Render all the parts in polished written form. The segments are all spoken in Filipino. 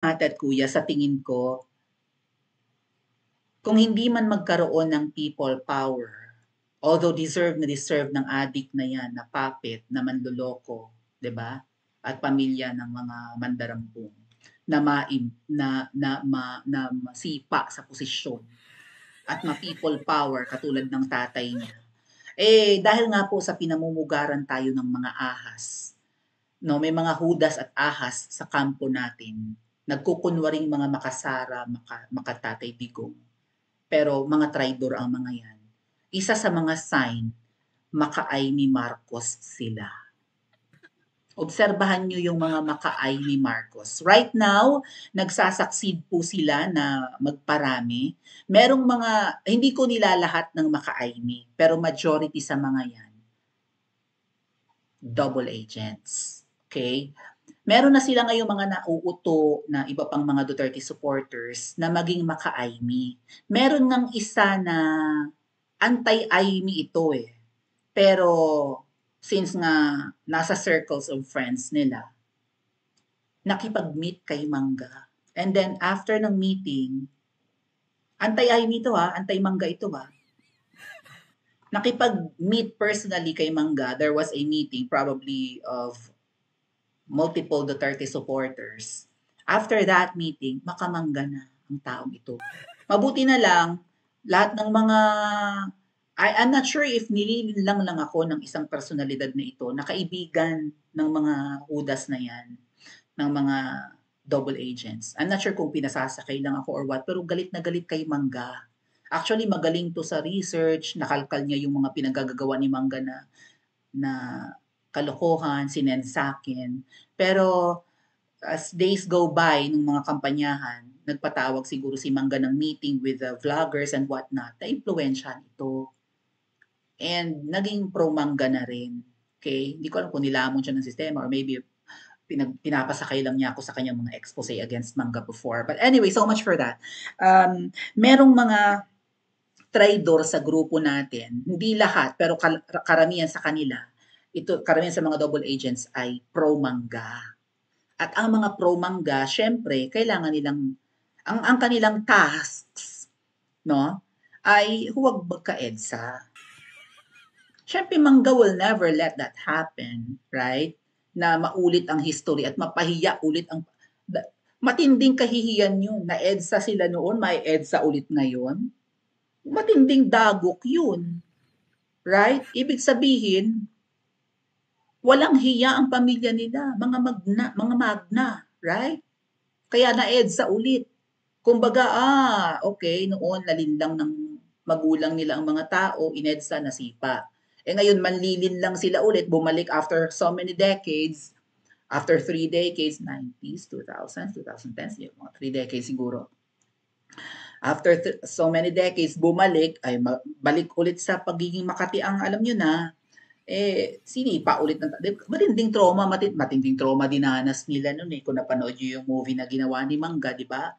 ate at kuya, sa tingin ko, kung hindi man magkaroon ng people power, although deserve ng addict na yan, na puppet, na manloloko, 'di ba? At pamilya ng mga mandarampong na maim na masipa sa posisyon at ma-people power katulad ng tatay niya. Eh dahil nga po sa pinamumugaran tayo ng mga ahas, no, may mga hudas at ahas sa kampo natin. Nagkukunwaring mga makasara, makatatay digong. Pero mga traidor ang mga yan. Isa sa mga sign, maka-Amy Marcos sila. Obserbahan nyo yung mga maka-ay ni Marcos. Right now, nagsasucceed po sila na magparami. Merong mga, hindi ko nilalahat ng maka-ay ni, pero majority sa mga yan, double agents. Okay? Meron na sila ngayong mga nauuto na iba pang mga Duterte supporters na maging maka-Aimee. Meron ng isa na anti-Aimee ito eh. Pero since nga nasa circles of friends nila, nakipag-meet kay Mangga. And then after ng meeting, anti-Aimee ito ha, anti-Mangga ito ha. Nakipag-meet personally kay Mangga, there was a meeting probably of multiple Duterte supporters. After that meeting, makamangga na ang taong ito. Mabuti na lang, lahat ng mga, I'm not sure if nililang lang ako ng isang personalidad na ito, na kaibigan ng mga hudas na yan, ng mga double agents. I'm not sure kung pinasasakay lang ako or what, pero galit na galit kay Mangga. Actually, magaling to sa research, nakalkal niya yung mga pinagagagawa ni Mangga na kalokohan, sinend sa akin. Pero as days go by, nung mga kampanyahan, nagpatawag siguro si Mangga ng meeting with the vloggers and whatnot, na-impluensyahan ito. And naging pro-Mangga na rin. Okay? Hindi ko alam kung nilamon siya ng sistema or maybe pinapasakay lang niya ako sa kanyang mga expose against Mangga before. But anyway, so much for that. Merong mga traidor sa grupo natin. Hindi lahat, pero karamihan sa kanila, karamihan sa mga double agents ay pro-Mangga. At ang mga pro-Mangga, syempre, kailangan nilang, ang kanilang tasks, no, ay huwag magka-EDSA. Syempre, Mangga will never let that happen, right? Na maulit ang history at mapahiya ulit ang, matinding kahihiyan yun, na EDSA sila noon, may EDSA ulit ngayon. Matinding dagok yun, right? Ibig sabihin, walang hiya ang pamilya nila, mga magna, right? Kaya na-EDSA ulit. Kumbaga, okay, noon nalinlang ng magulang nila ang mga tao, inedsa, nasipa. Eh ngayon, manlilin lang sila ulit, bumalik after so many decades, after 3 decades, 90s, 2000s, 2010s, mga 3 decades siguro. After so many decades, bumalik, ay balik ulit sa pagiging Makati ang alam nyo na, sinipa ulit ng matinding trauma, matinding trauma dinanas nila noon eh. Kung napanood niyo yung movie na ginawa ni Mangga, di ba?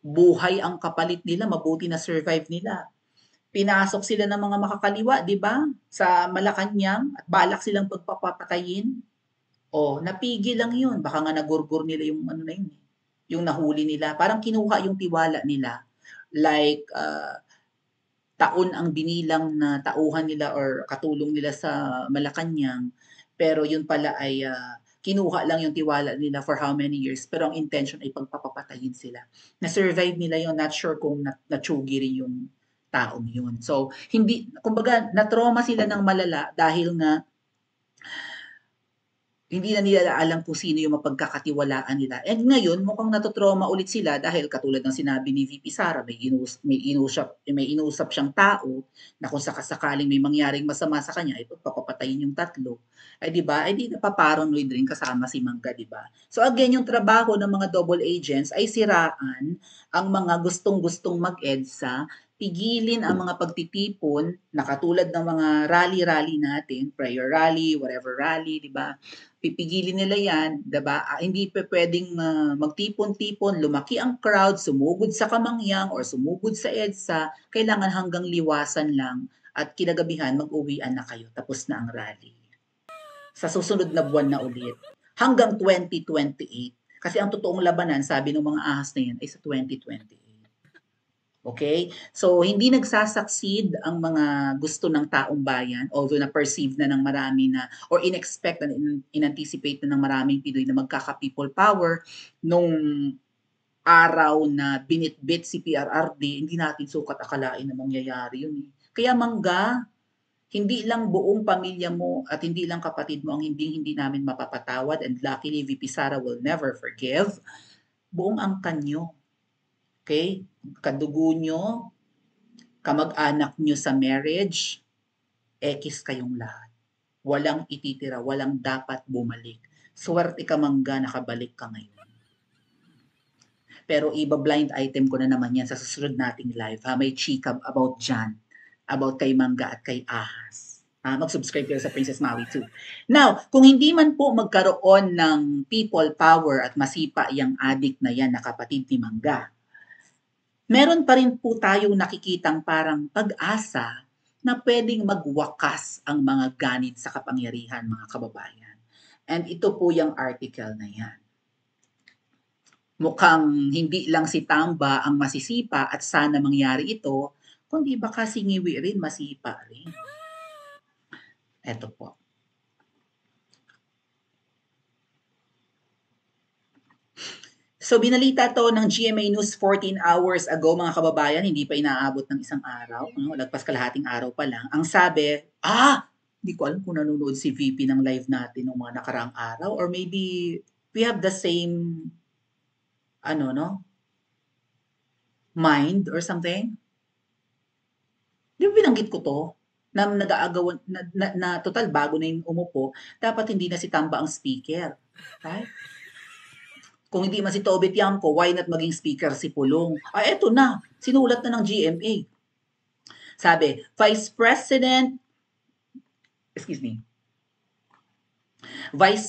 Buhay ang kapalit nila, mabuti na survive nila. Pinasok sila ng mga makakaliwa, di ba? Sa Malacanang at balak silang pagpapatayin. O, napigil lang yun. Baka nga nagurgur nila yung ano na yun. Yung nahuli nila. Parang kinuha yung tiwala nila. Like, taon ang binilang na tauhan nila or katulong nila sa Malacanang, pero yun pala ay kinuha lang yung tiwala nila for how many years, pero ang intention ay pagpapatayin sila. Na-survive nila yun, not sure kung natsugi rin yung taong yun. So, hindi, kumbaga, na-trauma sila ng malala dahil nga hindi na nila alam kung sino yung mapagkakatiwalaan nila. And ngayon, mukhang natutrauma ulit sila dahil katulad ng sinabi ni VP Sara, may inusap siyang tao na kung sakasakaling may mangyaring masama sa kanya, ay papapatayin yung tatlo. Ay di ba? Ay di napaparanoid rin kasama si Mangga, di ba? So again, yung trabaho ng mga double agents ay siraan ang mga gustong-gustong mag-EDSA, pigilin ang mga pagtitipon na katulad ng mga rally-rally natin, prayer rally, whatever rally, di ba? Pipigilin nila yan, diba? Hindi pa pwedeng magtipon-tipon, lumaki ang crowd, sumugod sa Kamangyang or sumugod sa EDSA, kailangan hanggang liwasan lang at kinagabihan mag-uwian na kayo, tapos na ang rally. Sa susunod na buwan na ulit, hanggang 2028. Kasi ang totoong labanan, sabi ng mga ahas na yan, ay sa 2028. Okay? So, hindi nagsasucceed ang mga gusto ng taong bayan, although na-perceive na ng marami na, or in-expect and in-anticipate na ng maraming Pinoy na magkaka-people power nung araw na binitbit si PRRD, hindi natin sukat akalain na mangyayari yun eh. Kaya mangga, hindi lang buong pamilya mo at hindi lang kapatid mo ang hindi namin mapapatawad, and luckily VP Sara will never forgive. Buong angkan nyo. Okay? Kadugo nyo, kamag-anak nyo sa marriage, ekis kayong lahat. Walang ititira, walang dapat bumalik. Swerte ka mangga, nakabalik ka ngayon. Pero iba-blind item ko na naman yan sa susunod nating live. May chika about dyan. About kay Mangga at kay Ahas. Mag-subscribe kayo sa Princess Maui too. Now, kung hindi man po magkaroon ng people power at masipa yung addict na yan na kapatid ni Mangga, meron pa rin po tayong nakikitang parang pag-asa na pwedeng magwakas ang mga ganid sa kapangyarihan, mga kababayan. And ito po yung article na yan. Mukhang hindi lang si Tamba ang masisipa at sana mangyari ito, kundi baka si Ngiwi rin masipa rin. Eto po. So binalita to ng GMA News 14 hours ago, mga kababayan, hindi pa inaabot ng isang araw, lagpas kalahating araw pa lang. Ang sabi, hindi ko alam kung nanonood si VP ng live natin ng mga nakaraang araw, or maybe we have the same mind or something. Di ba binanggit ko to? Na nag-aagawan, na total bago na yung umupo, dapat hindi na si Tamba ang speaker. Right? Kung hindi man si Tobit Yamco, why not maging speaker si Pulong? Eto na, sinulat na ng GMA. Sabi, Vice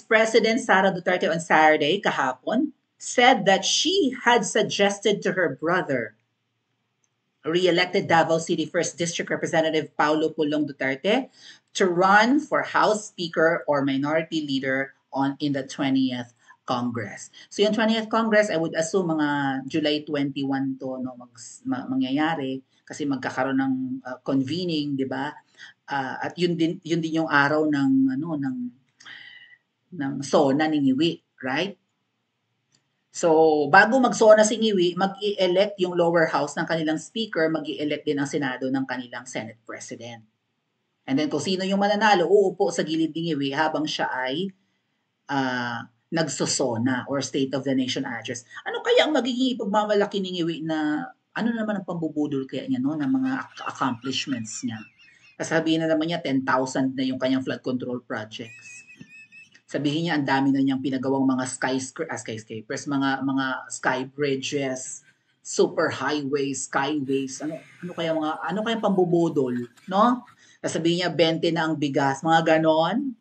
President Sara Duterte on Saturday, kahapon, said that she had suggested to her brother, re-elected Davao City 1st District Representative Paulo Pulong Duterte, to run for House Speaker or Minority Leader in the 20th Congress. So yung 20th Congress, I would assume mga July 21 to mangyayari kasi magkakaroon ng convening, 'di ba? At yun din yung araw ng ng SONA ni Ngiwi, right? So, bago mag-SONA si Ngiwi, mag-i-elect yung lower house ng kanilang speaker, mag-i-elect din ang Senado ng kanilang Senate President. And then kung sino yung mananalo, uupo sa gilid ni Ngiwi habang siya ay nagsosona or State of the Nation Address. Ano kaya ang magiging ipagmamalaki ni Ngiwi na ano naman ang pambubudol kaya niya ng mga accomplishments niya? Sabihin na naman niya 10,000 na yung kanyang flood control projects. Sabihin niya ang dami na niyang pinagawang mga skyscrapers, mga sky bridges, super highways, skyways, ano kaya pambubudol, no? Sabihin niya 20 na ang bigas, mga ganon.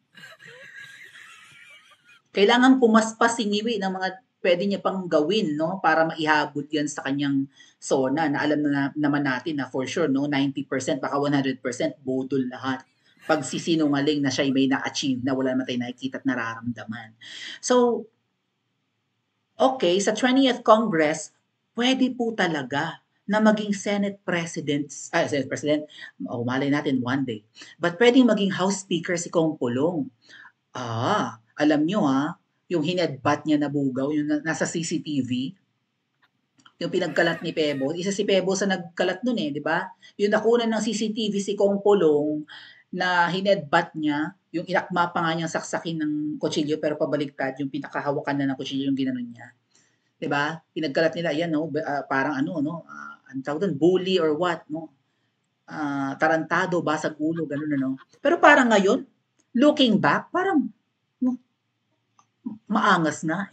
Kailangan pumaspas si Ngiwi ng mga pwede niya pang gawin, no, para maihabol yan sa kanyang SONA na alam na naman natin na for sure, no, 90% baka 100% bodol lahat. Pag sisinungaling na siya may na-achieve na wala naman tayo nakikita at nararamdaman. So, okay, sa 20th Congress, pwede po talaga na maging Senate President, malay natin one day. But pwedeng maging House Speaker si Kong Pulong. Alam nyo yung hinedbat niya na bugaw, yung nasa CCTV, yung pinagkalat ni Pebo. Isa si Pebo sa nagkalat nun di ba? Yung nakunan ng CCTV si Kong Pulong na hinedbat niya, yung inakma pa nga niyang saksakin ng kutsilyo pero pabaliktad, yung pinakahawakan na ng kutsilyo yung ginanon niya. Di ba? Pinagkalat nila, yan, no? Parang ang tawag doon, bully or what, no? Tarantado, basag ulo, ganun, no? Pero parang ngayon, looking back, parang maangas na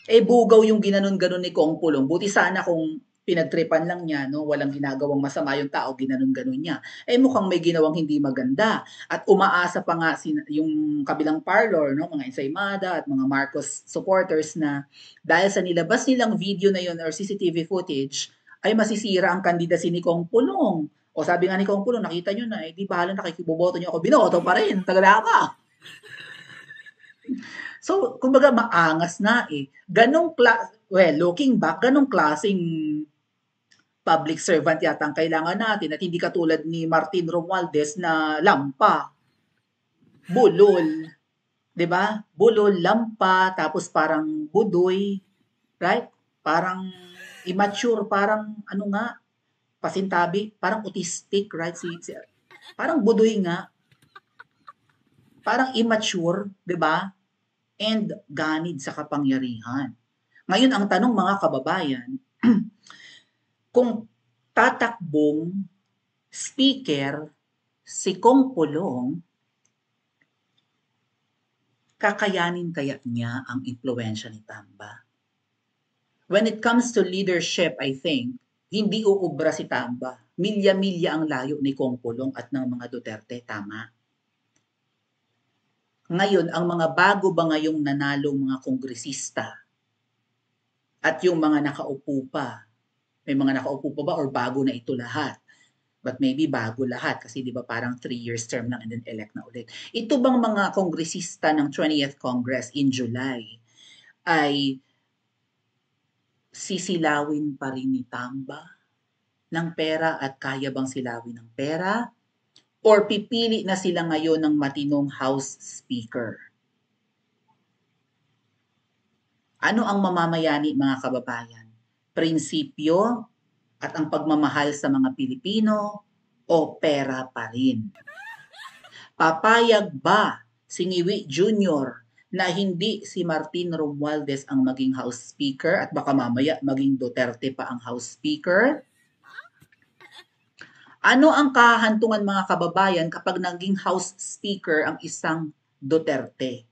bugaw yung ginanon-ganon ni Kong Pulong. Buti sana kung pinagtripan lang niya, no, walang ginagawang masama yung tao, ginanon-ganon niya. Mukhang may ginawang hindi maganda. At umaasa pa nga yung kabilang parlor, no, mga Ensaymada at mga Marcos supporters na dahil sa nilabas nilang video na yun or CCTV footage, ay masisira ang candidacy ni Kong Pulong. O sabi nga ni Kong Pulong, nakita nyo na, di bahala na, kikiboboto nyo ako, binoto pa rin, tagala ka. So, kumbaga maangas na eh. Looking back, ganong klaseng public servant yata ang kailangan natin at hindi katulad ni Martin Romualdez na lampa, bulol, 'di ba? Bulol, lampa, tapos parang budoy, right? Parang immature, parang ano nga, pasintabi, parang autistic, right? Parang budoy nga, parang immature, 'di ba? And ganid sa kapangyarihan. Ngayon ang tanong mga kababayan, kung tatakbong speaker si Kong Pulong, kakayanin kaya niya ang impluwensya ni Tamba? When it comes to leadership, I think, hindi uubra si Tamba. Milya-milya ang layo ni Kong Pulong at ng mga Duterte, tama? Ngayon, ang mga bago ba ngayong nanalong mga kongresista at yung mga nakaupo pa, may mga nakaupo pa ba or bago na ito lahat? But maybe bago lahat kasi 'di ba parang 3 years term lang and then elect na ulit. Ito bang mga kongresista ng 20th Congress in July ay sisilawin pa rin ni Tamba ng pera at kaya bang silawin ng pera? Or pipili na sila ngayon ng matinong House Speaker? Ano ang mamamayani mga kababayan? Prinsipyo at ang pagmamahal sa mga Pilipino o pera pa rin? Papayag ba si Ngiwi Jr. na hindi si Martin Romualdez ang maging House Speaker at baka mamaya maging Duterte pa ang House Speaker? Ano ang kahantungan mga kababayan kapag naging House Speaker ang isang Duterte?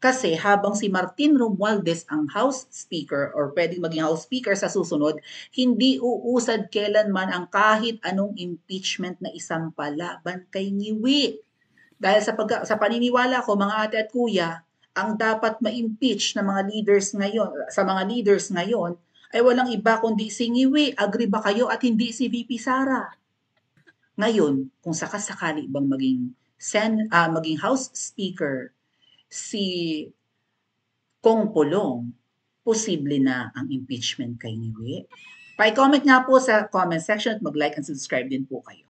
Kasi habang si Martin Romualdez ang House Speaker or pwedeng maging House Speaker sa susunod, hindi uusad kailanman ang kahit anong impeachment na isampalaban kay Ngiwi. Dahil sa paniniwala ko, mga ate at kuya, ang dapat ma-impeach ng mga leaders ngayon, sa mga leaders ngayon, ay walang iba kundi si Ngiwi. Agree ba kayo? At hindi si VP Sara. Ngayon, kung sakasakali bang maging House Speaker si Kong Pulong, posible na ang impeachment kay Ngiwi? Pa-comment nga po sa comment section at mag-like and subscribe din po kayo.